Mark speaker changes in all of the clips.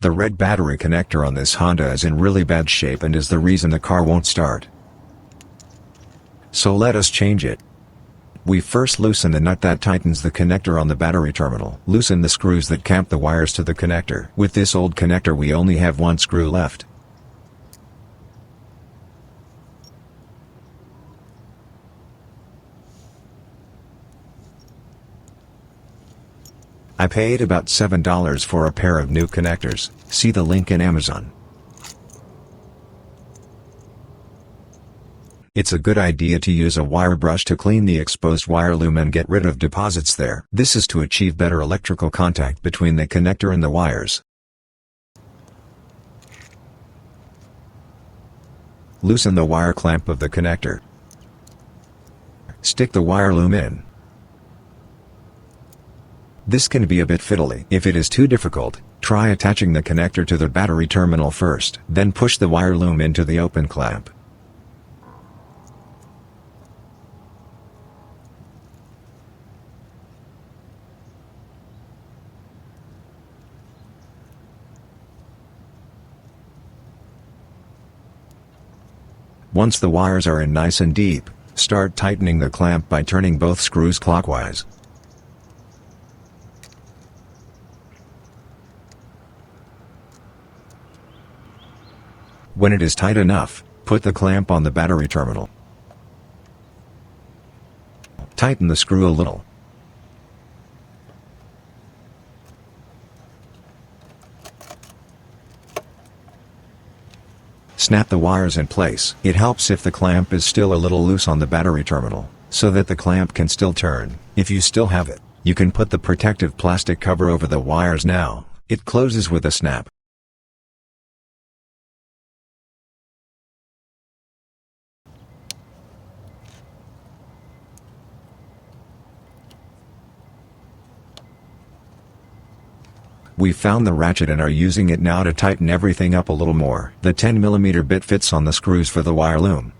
Speaker 1: The red battery connector on this Honda is in really bad shape and is the reason the car won't start. So let us change it. We first loosen the nut that tightens the connector on the battery terminal. Loosen the screws that clamp the wires to the connector. With this old connector we only have one screw left. I paid about $7 for a pair of new connectors. See the link in Amazon. It's a good idea to use a wire brush to clean the exposed wire loom and get rid of deposits there. This is to achieve better electrical contact between the connector and the wires. Loosen the wire clamp of the connector. Stick the wire loom in. This can be a bit fiddly. If it is too difficult, try attaching the connector to the battery terminal first. Then push the wire loom into the open clamp. Once the wires are in nice and deep, start tightening the clamp by turning both screws clockwise. When it is tight enough, put the clamp on the battery terminal. Tighten the screw a little. Snap the wires in place. It helps if the clamp is still a little loose on the battery terminal, so that the clamp can still turn. If you still have it, you can put the protective plastic cover over the wires now. It closes with a snap. We found the ratchet and are using it now to tighten everything up a little more. The 10mm bit fits on the screws for the wire loom.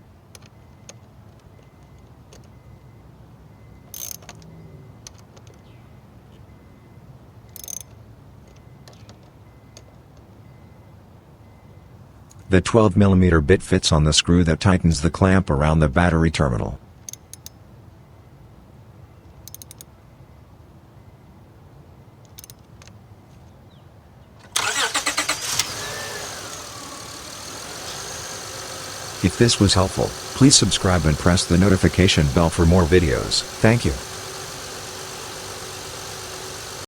Speaker 1: The 12mm bit fits on the screw that tightens the clamp around the battery terminal. If this was helpful, please subscribe and press the notification bell for more videos. Thank you.